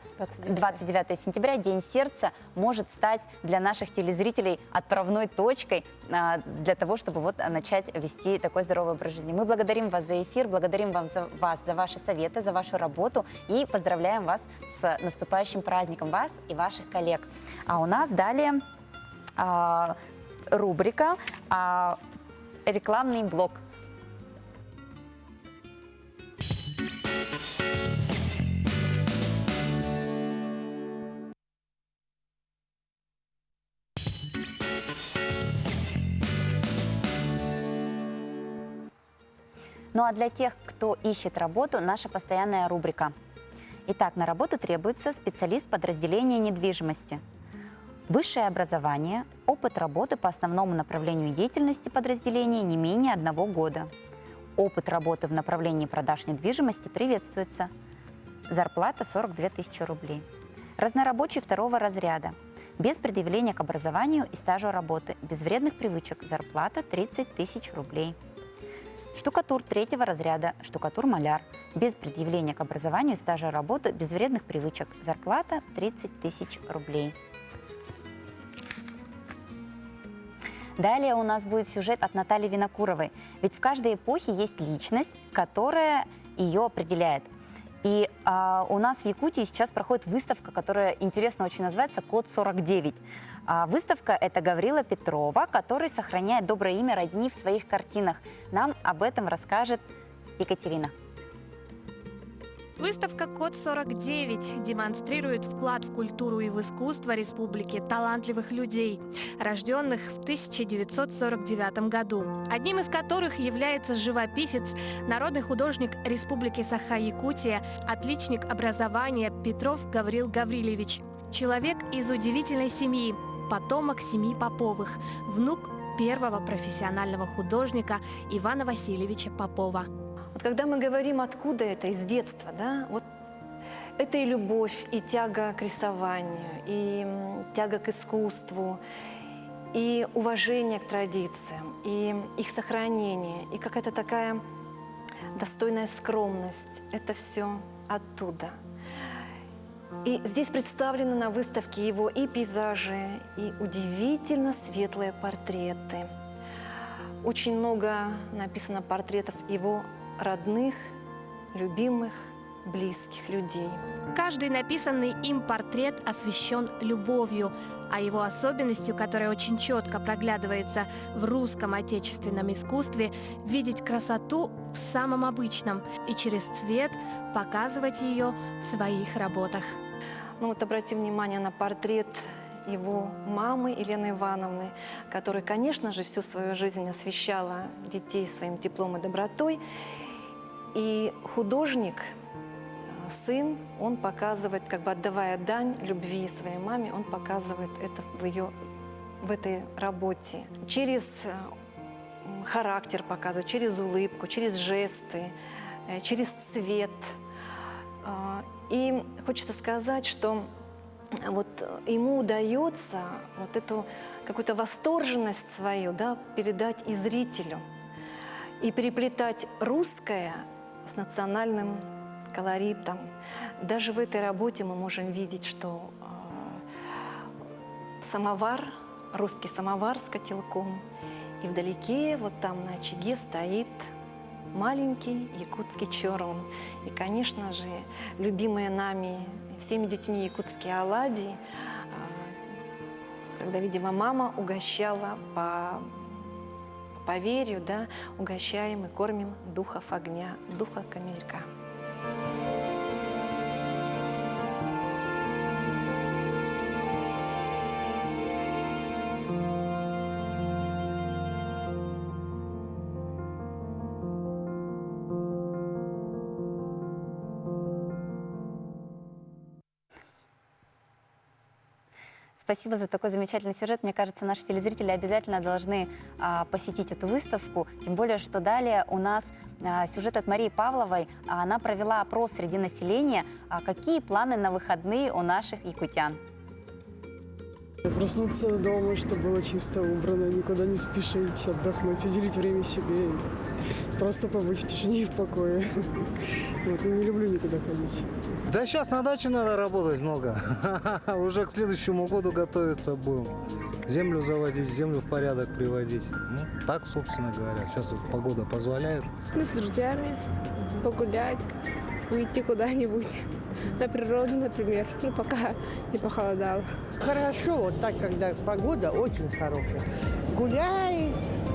День сердца, может стать для наших телезрителей отправной точкой для того, чтобы вот начать вести такой здоровый образ жизни. Мы благодарим вас за эфир, благодарим вас за ваши советы, за вашу работу и поздравляем вас с наступающим праздником, вас и ваших коллег. А у нас далее рубрика «Рекламный блок». Ну а для тех, кто ищет работу, наша постоянная рубрика. Итак, на работу требуется специалист подразделения недвижимости. Высшее образование, опыт работы по основному направлению деятельности подразделения не менее 1 года. Опыт работы в направлении продаж недвижимости приветствуется. Зарплата 42 тысячи рублей. Разнорабочий 2-го разряда. Без предъявления к образованию и стажу работы. Без вредных привычек. Зарплата 30 тысяч рублей. Штукатур 3-го разряда, штукатур-маляр. Без предъявления к образованию и стажа работы, без вредных привычек. Зарплата 30 тысяч рублей. Далее у нас будет сюжет от Натальи Винокуровой. Ведь в каждой эпохе есть личность, которая ее определяет. И у нас в Якутии сейчас проходит выставка, которая интересно очень называется «Код 49». Выставка – это Гаврила Петрова, который сохраняет доброе имя родни в своих картинах. Нам об этом расскажет Екатерина. Выставка «Код 49» демонстрирует вклад в культуру и в искусство республики талантливых людей, рожденных в 1949 году, одним из которых является живописец, народный художник Республики Саха-Якутия, отличник образования Петров Гаврил Гаврилевич, человек из удивительной семьи, потомок семьи Поповых, внук первого профессионального художника Ивана Васильевича Попова. Вот когда мы говорим, откуда это, из детства, да, вот это и любовь, и тяга к рисованию, и тяга к искусству, и уважение к традициям, и их сохранение, и какая-то такая достойная скромность. Это все оттуда. И здесь представлены на выставке его и пейзажи, и удивительно светлые портреты. Очень много написано портретов его родных, любимых, близких людей. Каждый написанный им портрет освещен любовью, а его особенностью, которая очень четко проглядывается в русском отечественном искусстве, видеть красоту в самом обычном и через цвет показывать ее в своих работах. Ну вот обратим внимание на портрет его мамы Елены Ивановны, которая, конечно же, всю свою жизнь освещала детей своим теплом и добротой. И художник сын, он показывает, как бы отдавая дань любви своей маме, он показывает это в этой работе. Через характер показывает, через улыбку, через жесты, через цвет. И хочется сказать, что вот ему удается вот эту какую-то восторженность свою, да, передать и зрителю, и переплетать русское с национальным колоритом. Даже в этой работе мы можем видеть, что самовар, русский самовар с котелком, и вдалеке, вот там на очаге, стоит маленький якутский чорум. И, конечно же, любимые нами всеми детьми якутские оладьи, когда, видимо, мама угощала по поверью, да, угощаем и кормим духов огня, духа камелька. Спасибо за такой замечательный сюжет. Мне кажется, наши телезрители обязательно должны посетить эту выставку. Тем более, что далее у нас сюжет от Марии Павловой. Она провела опрос среди населения. Какие планы на выходные у наших якутян? Проснуться дома, чтобы было чисто, убрано, никуда не спешить, отдохнуть, уделить время себе, просто побыть в тишине и в покое. Вот, я не люблю никуда ходить. Да сейчас на даче надо работать много. Уже к следующему году готовиться будем. Землю заводить, землю в порядок приводить. Ну, так, собственно говоря. Сейчас вот погода позволяет. Ну, с друзьями погулять, уйти куда-нибудь. На природу, например, ну, пока не похолодало. Хорошо, вот так, когда погода очень хорошая. Гуляй,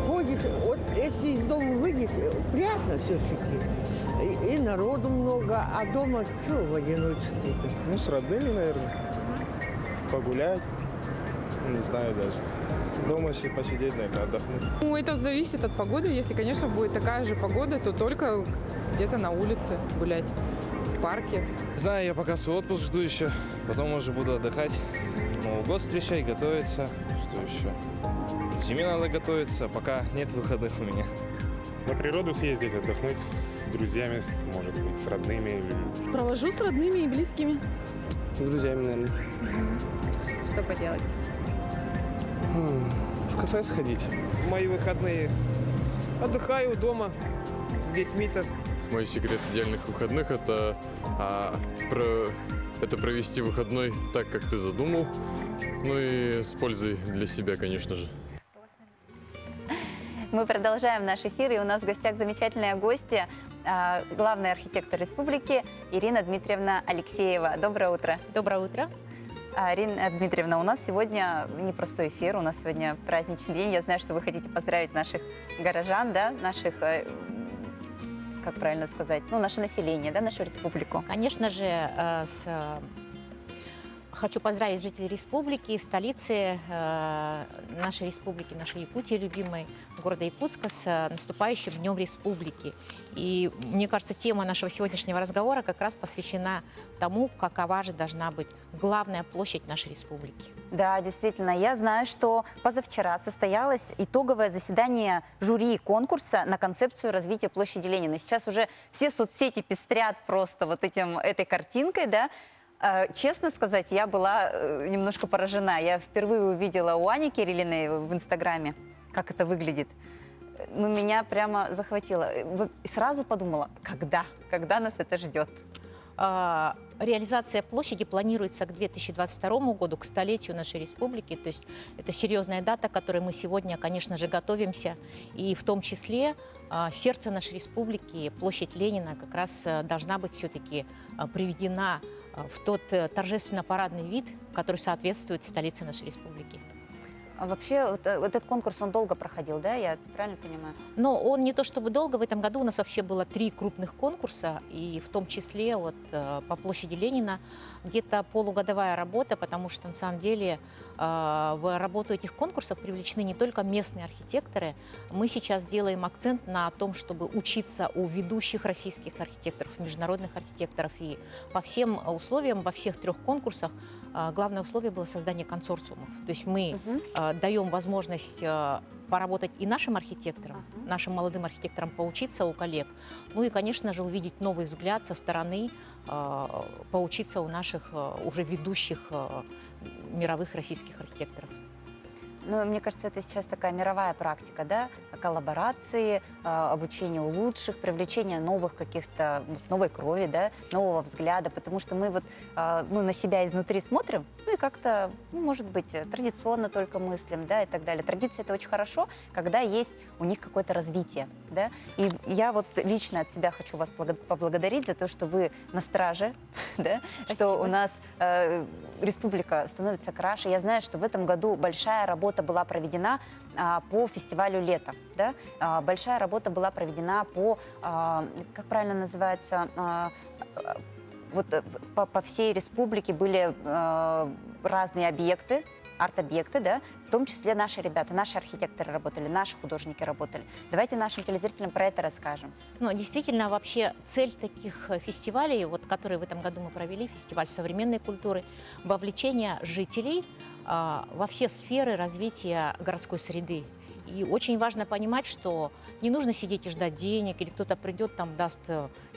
ходишь, вот если из дома выйдешь, приятно все-таки. И народу много, а дома что в одиночестве-то? Ну, с родными, наверное. Погулять, не знаю даже. Дома посидеть, наверное, отдохнуть. Ну, это зависит от погоды. Если, конечно, будет такая же погода, то только где-то на улице гулять. Парке. Знаю, я пока свой отпуск жду еще, потом уже буду отдыхать. Новый год встречать, готовиться. Что еще? К зиме надо готовиться, пока нет выходных у меня. На природу съездить, отдохнуть с друзьями, может быть, с родными. Провожу с родными и близкими. С друзьями, наверное. Что поделать? В кафе сходить. Мои выходные отдыхаю дома с детьми-то. Мой секрет идеальных выходных – это провести выходной так, как ты задумал, ну и с пользой для себя, конечно же. Мы продолжаем наш эфир, и у нас в гостях замечательные гости, главный архитектор республики Ирина Дмитриевна Алексеева. Доброе утро. Доброе утро. Ирина Дмитриевна, у нас сегодня непростой эфир, у нас сегодня праздничный день. Я знаю, что вы хотите поздравить наших горожан, да, наших... как правильно сказать, ну, наше население, да, нашу республику. Конечно же, хочу поздравить жителей республики, столицы нашей республики, нашей Якутии любимой, города Якутска, с наступающим Днем Республики. И мне кажется, тема нашего сегодняшнего разговора как раз посвящена тому, какова же должна быть главная площадь нашей республики. Да, действительно. Я знаю, что позавчера состоялось итоговое заседание жюри конкурса на концепцию развития площади Ленина. Сейчас уже все соцсети пестрят просто вот этой картинкой, да. Честно сказать, я была немножко поражена. Я впервые увидела у Ани Кириллиной в Инстаграме, как это выглядит. Ну, меня прямо захватило. И сразу подумала, когда нас это ждет? Реализация площади планируется к 2022 году, к столетию нашей республики. То есть это серьезная дата, к которой мы сегодня, конечно же, готовимся. И в том числе сердце нашей республики, площадь Ленина, как раз должна быть все-таки приведена в тот торжественно-парадный вид, который соответствует столице нашей республики. А вообще, вот этот конкурс, он долго проходил, да? Я правильно понимаю? Но он не то чтобы долго. В этом году у нас вообще было 3 крупных конкурса, и в том числе вот по площади Ленина где-то полугодовая работа, потому что на самом деле в работу этих конкурсов привлечены не только местные архитекторы. Мы сейчас делаем акцент на том, чтобы учиться у ведущих российских архитекторов, международных архитекторов. И по всем условиям, во всех 3 конкурсах главное условие было создание консорциумов. То есть мы даем возможность поработать и нашим архитекторам, нашим молодым архитекторам поучиться у коллег. Ну и, конечно же, увидеть новый взгляд со стороны, поучиться у наших уже ведущих мировых российских архитекторов. Ну, мне кажется, это сейчас такая мировая практика, да, коллаборации, обучение у лучших, привлечение новых каких-то, новой крови, да, нового взгляда, потому что мы вот на себя изнутри смотрим, ну и как-то, может быть, традиционно только мыслим, да, и так далее. Традиция — это очень хорошо, когда есть у них какое-то развитие, да, и я вот лично от себя хочу вас поблагодарить за то, что вы на страже, да, что у нас республика становится краше. Я знаю, что в этом году большая работа была проведена по фестивалю «Лето». Да? Большая работа была проведена по, как правильно называется, вот по всей республике были разные объекты, арт-объекты, да, в том числе наши ребята, наши архитекторы работали, наши художники работали. Давайте нашим телезрителям про это расскажем. Ну, действительно, вообще цель таких фестивалей, вот, которые в этом году мы провели, фестиваль современной культуры, вовлечение жителей во все сферы развития городской среды. И очень важно понимать, что не нужно сидеть и ждать денег, или кто-то придет, там, даст,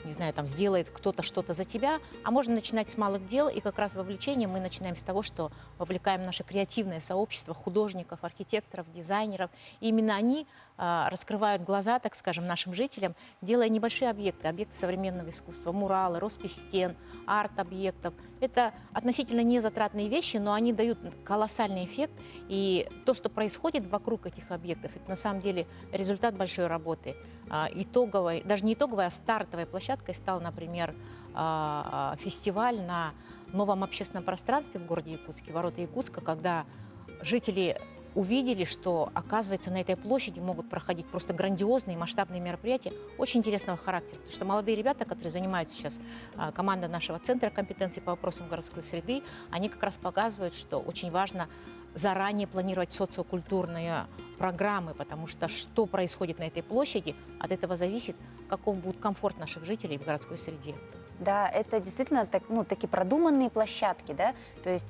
не знаю, там, сделает кто-то что-то за тебя, а можно начинать с малых дел, и как раз вовлечение мы начинаем с того, что вовлекаем наше креативное сообщество художников, архитекторов, дизайнеров. И именно они раскрывают глаза, так скажем, нашим жителям, делая небольшие объекты, объекты современного искусства, муралы, роспись стен, арт-объектов. Это относительно незатратные вещи, но они дают колоссальный эффект, и то, что происходит вокруг этих объектов, это на самом деле результат большой работы. Итоговой, даже не итоговой, а стартовой площадкой стал, например, фестиваль на новом общественном пространстве в городе Якутске, ворота Якутска, когда жители увидели, что, оказывается, на этой площади могут проходить просто грандиозные масштабные мероприятия очень интересного характера. Потому что молодые ребята, которые занимаются сейчас, команда нашего центра компетенции по вопросам городской среды, они как раз показывают, что очень важно заранее планировать социокультурные программы, потому что что происходит на этой площади, от этого зависит, каков будет комфорт наших жителей в городской среде. Да, это действительно такие продуманные площадки, да, то есть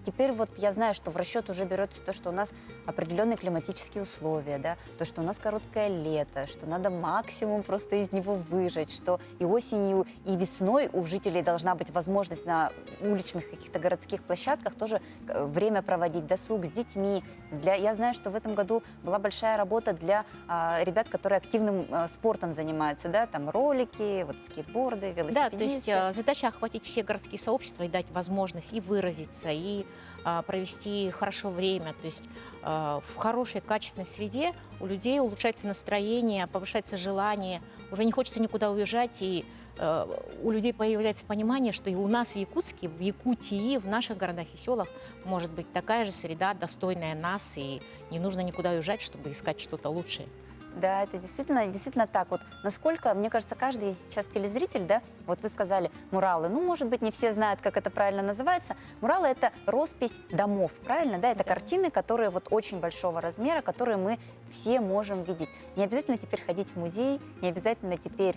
теперь вот я знаю, что в расчет уже берется то, что у нас определенные климатические условия, да, то, что у нас короткое лето, что надо максимум просто из него выжать, что и осенью, и весной у жителей должна быть возможность на уличных каких-то городских площадках тоже время проводить, досуг с детьми. Я знаю, что в этом году была большая работа для ребят, которые активным спортом занимаются, да, там ролики, вот скейтборды, велосипедисты. То есть задача охватить все городские сообщества и дать возможность и выразиться, и провести хорошо время. То есть в хорошей, качественной среде у людей улучшается настроение, повышается желание, уже не хочется никуда уезжать, и у людей появляется понимание, что и у нас в Якутске, в Якутии, в наших городах и селах может быть такая же среда, достойная нас, и не нужно никуда уезжать, чтобы искать что-то лучшее. Да, это действительно так. Вот насколько, мне кажется, каждый сейчас телезритель, да, вот вы сказали муралы, ну, может быть, не все знают, как это правильно называется. Муралы — это роспись домов, правильно, да? Это картины, которые вот очень большого размера, которые мы все можем видеть. Не обязательно теперь ходить в музей, не обязательно теперь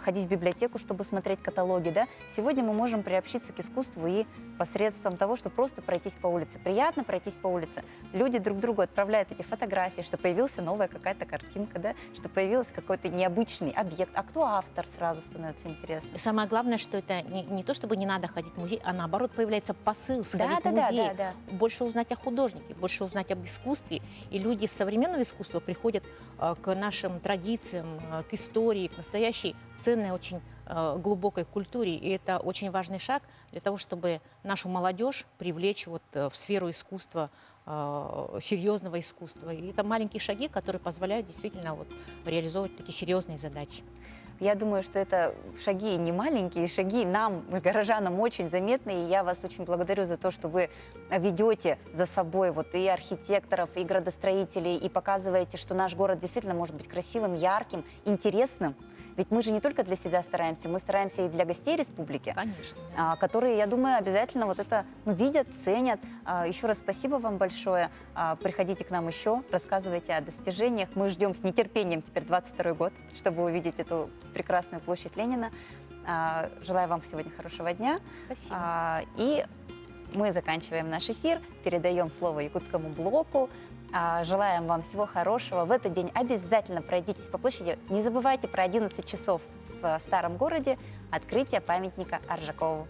ходить в библиотеку, чтобы смотреть каталоги, да? Сегодня мы можем приобщиться к искусству и посредством того, что просто пройтись по улице. Приятно пройтись по улице. Люди друг другу отправляют эти фотографии, что появилась новая какая-то картинка, да? Что появился какой-то необычный объект. А кто автор, сразу становится интересно. Самое главное, что это не то, чтобы не надо ходить в музей, а наоборот появляется посыл сходить в музей. Да. Больше узнать о художнике, больше узнать об искусстве. И люди современного искусства приходят к нашим традициям, к истории, к настоящей ценной, очень глубокой культуре. И это очень важный шаг для того, чтобы нашу молодежь привлечь вот в сферу искусства, серьезного искусства. И это маленькие шаги, которые позволяют действительно вот реализовывать такие серьезные задачи. Я думаю, что это шаги не маленькие, шаги нам, горожанам, очень заметны. И я вас очень благодарю за то, что вы ведете за собой вот и архитекторов, и градостроителей, и показываете, что наш город действительно может быть красивым, ярким, интересным. Ведь мы же не только для себя стараемся, мы стараемся и для гостей республики, Конечно, которые, я думаю, обязательно вот это видят, ценят. Еще раз спасибо вам большое. Приходите к нам еще, рассказывайте о достижениях. Мы ждем с нетерпением теперь 22-й год, чтобы увидеть эту прекрасную площадь Ленина. Желаю вам сегодня хорошего дня. Спасибо. И мы заканчиваем наш эфир, передаем слово якутскому блоку. Желаем вам всего хорошего. В этот день обязательно пройдитесь по площади. Не забывайте про 11 часов в Старом городе открытие памятника Аржакову.